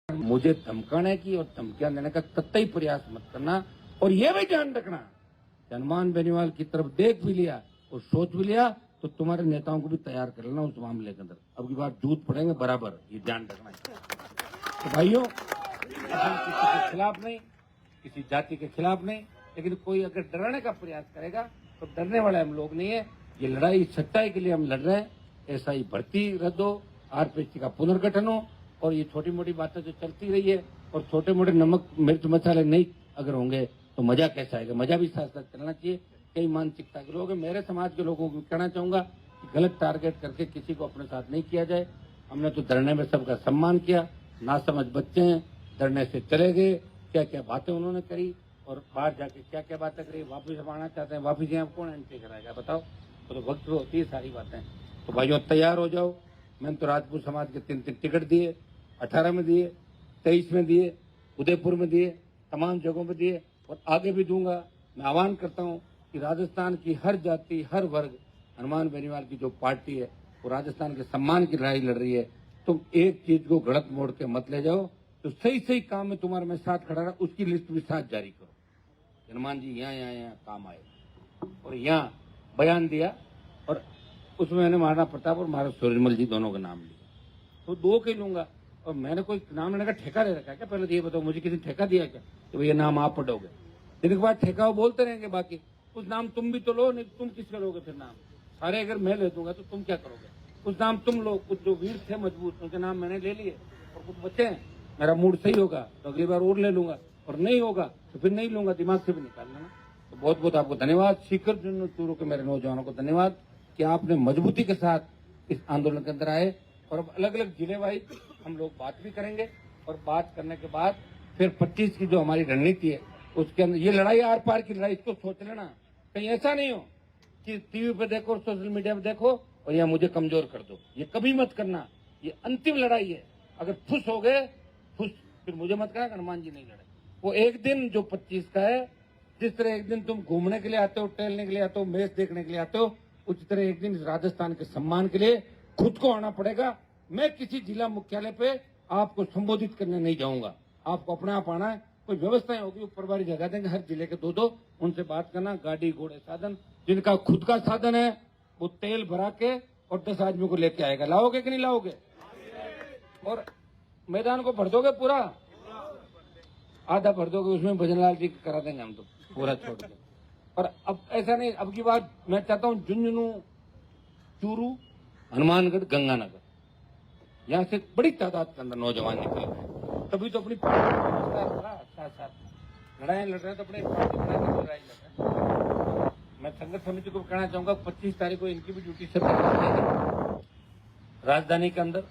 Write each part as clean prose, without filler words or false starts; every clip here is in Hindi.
मुझे धमकाने की और धमकियां देने का कतई प्रयास मत करना। और यह भी ध्यान रखना, हनुमान बेनीवाल की तरफ देख भी लिया और सोच भी लिया तो तुम्हारे नेताओं को भी तैयार कर लेना उस मामले के अंदर। अब की बार जूत पड़ेंगे बराबर, ये ध्यान रखना है। तो भाइयों, हम किसी के खिलाफ नहीं, किसी जाति के खिलाफ नहीं, लेकिन कोई अगर डराने का प्रयास करेगा तो डरने वाले हम लोग नहीं है। ये लड़ाई सच्चाई के लिए हम लड़ रहे हैं। एसआई भर्ती रद्द हो, आरपीसी का पुनर्गठन हो, और ये छोटी मोटी बातें जो चलती रही है और छोटे मोटे नमक मिर्च मसाले नहीं अगर होंगे तो मजा कैसा आएगा। मजा भी साथ साथ चलना चाहिए। कई मानसिकता के लोग हैं, मेरे समाज के लोगों को कहना चाहूंगा कि गलत टारगेट करके किसी को अपने साथ नहीं किया जाए। हमने तो धरने में सबका सम्मान किया। ना समझ बच्चे हैं, धरने से चले गए, क्या क्या बातें उन्होंने करी और बाहर जाके क्या क्या बातें करी, वापिस हम आना चाहते हैं, वापिस यहाँ कौन एंट्री कराएगा बताओ। तो वक्त होती है सारी बातें। तो भाइयों तैयार हो जाओ। मैंने तो राजपूत समाज के 3 टिकट दिए, 18 में दिए, 23 में दिए, उदयपुर में दिए, तमाम जगहों में दिए और आगे भी दूंगा। मैं आह्वान करता हूं कि राजस्थान की हर जाति हर वर्ग, हनुमान बेनीवाल की जो पार्टी है वो राजस्थान के सम्मान की लड़ाई लड़ रही है। तुम एक चीज को गलत मोड़ के मत ले जाओ। तो सही सही काम में तुम्हारे मैं साथ खड़ा रहा, उसकी लिस्ट भी साथ जारी करो। हनुमान जी यहाँ काम आए और यहाँ बयान दिया और उसमें मैंने महाराणा प्रताप और महाराज सूरजमल जी दोनों का नाम लिया, तो 2 के लूंगा। और मैंने कोई नाम लेने का ठेका ले रखा है क्या? पहले तो ये बताओ, मुझे किसी ठेका दिया क्या तो ये नाम आप पढ़ोगे? दिन के बाद ठेका बोलते रहेंगे, बाकी कुछ नाम तुम भी तो लो, नहीं तुम किसका लोगे फिर नाम? सारे अगर मैं ले दूंगा तो तुम क्या करोगे? कुछ नाम तुम लो, कुछ जो वीर थे मजबूत उनके नाम मैंने ले लिए और कुछ बच्चे हैं। मेरा मूड सही होगा तो अगली बार और ले लूंगा, और नहीं होगा तो फिर नहीं लूंगा, दिमाग से भी निकाल लेना। तो बहुत बहुत आपको धन्यवाद। सीकर चूरू के मेरे नौजवानों को धन्यवाद कि आपने मजबूती के साथ इस आंदोलन के अंदर आए। और अब अलग अलग जिले वाइज हम लोग बात भी करेंगे और बात करने के बाद फिर 25 की जो हमारी रणनीति है उसके अंदर ये लड़ाई आर पार की लड़ाई, इसको सोच लेना। कहीं ऐसा नहीं हो कि टीवी पे देखो, सोशल मीडिया पे देखो और यहाँ मुझे कमजोर कर दो, ये कभी मत करना। ये अंतिम लड़ाई है। अगर खुश हो गए खुश, फिर मुझे मत कहना हनुमान जी नहीं लड़े। वो एक दिन जो 25 का है, जिस तरह एक दिन तुम घूमने के लिए आते हो, टहलने के लिए आते हो, मैच देखने के लिए आते हो, उसी तरह एक दिन राजस्थान के सम्मान के लिए खुद को आना पड़ेगा। मैं किसी जिला मुख्यालय पे आपको संबोधित करने नहीं जाऊंगा, आपको अपने आप आना है। कोई व्यवस्थाएं होगी, ऊपर बारी जगह देंगे, हर जिले के 2-2, उनसे बात करना। गाड़ी घोड़े साधन, जिनका खुद का साधन है वो तेल भरा के और 10 आदमी को लेके आएगा। लाओगे कि नहीं लाओगे? और मैदान को भर दोगे पूरा? आधा भर दोगे, उसमें भजनलाल जी करा देंगे हम, तो पूरा छोड़ देंगे। और अब ऐसा नहीं, अब की बात मैं चाहता हूँ झुंझुनू, चूरू, हनुमानगढ़, गंगानगर, यहाँ से बड़ी तादाद के अंदर नौजवान निकल रहे। तभी तो अपनी पार्टी का व्यवस्था हो रहा है, साथ साथ लड़ाई लड़ रहे हैं तो अपने पार्टी बना के लड़ाई लड़ रहे हैं। मैं संगठन समिति को कहना चाहूंगा 25 तारीख को इनकी भी ड्यूटी से राजधानी के अंदर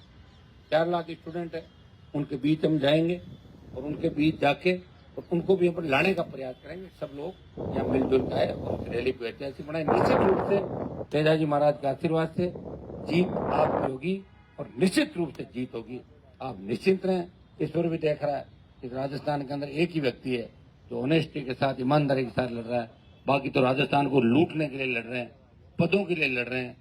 4 लाख स्टूडेंट है, उनके बीच हम जाएंगे और उनके बीच जाके और उनको भी हम लाने का प्रयास करेंगे। सब लोग यहाँ मिलजुल कर आए और रैली को ऐतिहासिक बनाए। निश्चित रूप से तेजाजी महाराज के आशीर्वाद से जीत आपकी होगी और निश्चित रूप से जीत होगी। आप निश्चिंत रहें। ईश्वर भी देख रहा है कि राजस्थान के अंदर एक ही व्यक्ति है जो ऑनेस्टी के साथ, ईमानदारी के साथ लड़ रहा है। बाकी तो राजस्थान को लूटने के लिए लड़ रहे हैं, पदों के लिए लड़ रहे हैं,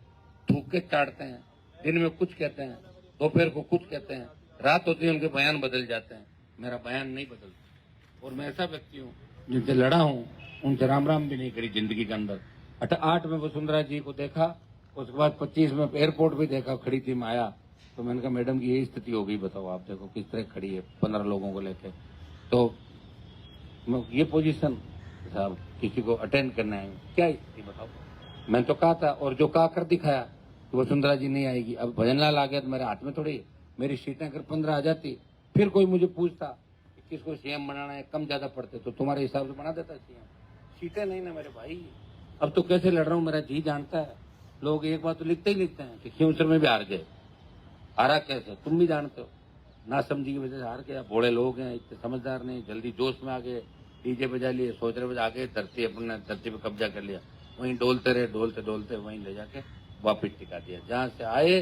थूके चाटते हैं, दिन में कुछ कहते हैं, दोपहर को कुछ कहते हैं, रात होती है उनके बयान बदल जाते हैं। मेरा बयान नहीं बदलता और मैं ऐसा व्यक्ति हूँ जिनसे लड़ा हूँ, उनसे राम राम भी नहीं करी जिंदगी के अंदर। 8 में वसुंधरा जी को देखा, उसके बाद 25 में एयरपोर्ट भी देखा, खड़ी थी माया, तो मैंने कहा मैडम की यही स्थिति हो गई, बताओ आप देखो किस तरह खड़ी है 15 लोगों को लेके। तो ये पोजीशन साहब किसी को अटेंड करना है, क्या स्थिति बताओ। मैं तो कहा था और जो कहा कर दिखाया कि वसुंधरा जी नहीं आएगी। अब भजनलाल आ गया तो मेरे हाथ में थोड़ी, मेरी सीटें अगर 15 आ जाती, फिर कोई मुझे पूछता कि किसको सीएम बनाना है, कम ज्यादा पड़ते तो तुम्हारे हिसाब से बना देता सीएम। सीटें नहीं ना मेरे भाई। अब तो कैसे लड़ रहा हूँ मेरा जी जानता है। लोग एक बात तो लिखते ही लिखते हैं कि खिंवसर में भी हार गए। हारा कैसे तुम भी जानते हो, ना समझी की वजह से हार गया। बूढ़े लोग हैं, इतने समझदार नहीं, जल्दी जोश में आ गए, डीजे बजा लिए, सोच रहे बजे आ गए, धरती पे कब्जा कर लिया। वहीं डोलते रहे, डोलते डोलते वहीं ले जाके वापिस टिका दिया। जहां से आए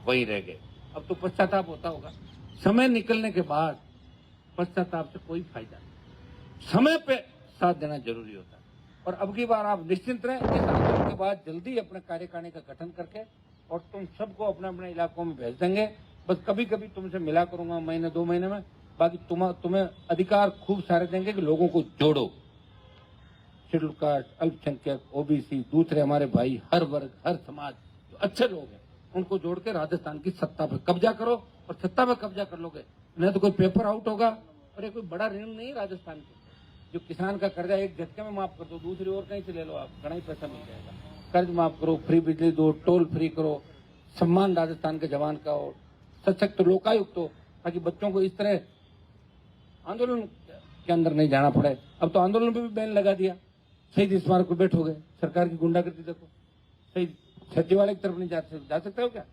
वहीं रह गए। अब तो पश्चाताप होता होगा। समय निकलने के बाद पश्चाताप से कोई फायदा नहीं, समय पे साथ देना जरूरी होता है। और अब की बार आप निश्चिंत रहें, इस आंदोलन के बाद जल्दी अपने कार्यकारिणी का गठन करके और तुम सबको अपने अपने इलाकों में भेज देंगे। बस कभी कभी तुमसे मिला करूंगा महीने 2 महीने में, बाकी तुम्हें अधिकार खूब सारे देंगे कि लोगों को जोड़ो, शेड्यूल कास्ट, अल्पसंख्यक, ओबीसी, दूसरे हमारे भाई, हर वर्ग, हर समाज जो अच्छे लोग हैं उनको जोड़ के राजस्थान की सत्ता पे कब्जा करो, और सत्ता पे कब्जा कर लोगे नहीं तो कोई पेपर आउट होगा। और ये कोई बड़ा ऋण नहीं राजस्थान के, जो किसान का कर्जा एक झटके में माफ कर दो, दूसरी ओर कहीं से ले लो आप, घना ही पैसा मिल जाएगा। कर्ज माफ करो, फ्री बिजली दो, टोल फ्री करो, सम्मान राजस्थान के जवान का हो, सशक्त लोकायुक्त हो, ताकि बच्चों को इस तरह आंदोलन के अंदर नहीं जाना पड़े। अब तो आंदोलन पे भी बैन लगा दिया, शहीद स्मारक पे बैठो गए, सरकार की गुंडागर्दी देखो, शहीद सचिवालय की तरफ नहीं जा सकते हो क्या?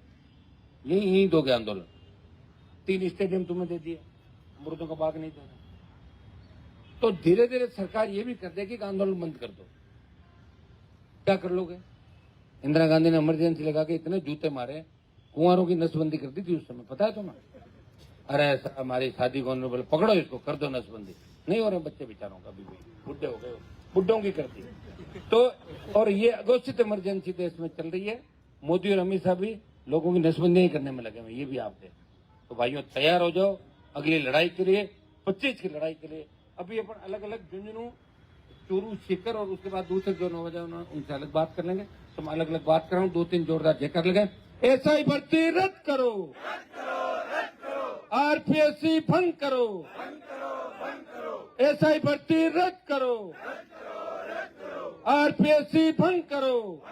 यही दोगे आंदोलन, 3 स्टेडियम तुम्हें दे दिए, मुर्दों का बाग नहीं देना। तो धीरे धीरे सरकार ये भी कर देगी कि आंदोलन बंद कर दो, क्या कर लोगे? इंदिरा गांधी ने इमरजेंसी लगा के इतने जूते मारे, कुंवारों की नसबंदी कर दी थी उस समय, पता है तुम्हें? अरे ऐसा हमारी शादी को बोले पकड़ो इसको, कर दो नसबंदी, नहीं हो रहे बच्चे बेचारों का, भी बुढ़े हो गए, बुढ़ों की कर दी। तो और ये अघोषित इमरजेंसी देश में चल रही है, मोदी और अमित शाह भी लोगों की नसबंदी करने में लगे हुए, ये भी आप देख। तो भाइयों तैयार हो जाओ अगली लड़ाई के लिए, 25 की लड़ाई के लिए। अभी अपन अलग अलग झुंझुनू, चूरू, सीकर और उसके बाद दूसरे जो नौजवान उनसे अलग बात कर लेंगे। तो मैं अलग अलग बात कर रहा हूँ, 2-3 जोरदार जय कर लगे। एसआई भर्ती रद्द करो, आरपीएससी भंग करो, एसआई भर्ती रद्द करो, आरपीएससी भंग करो।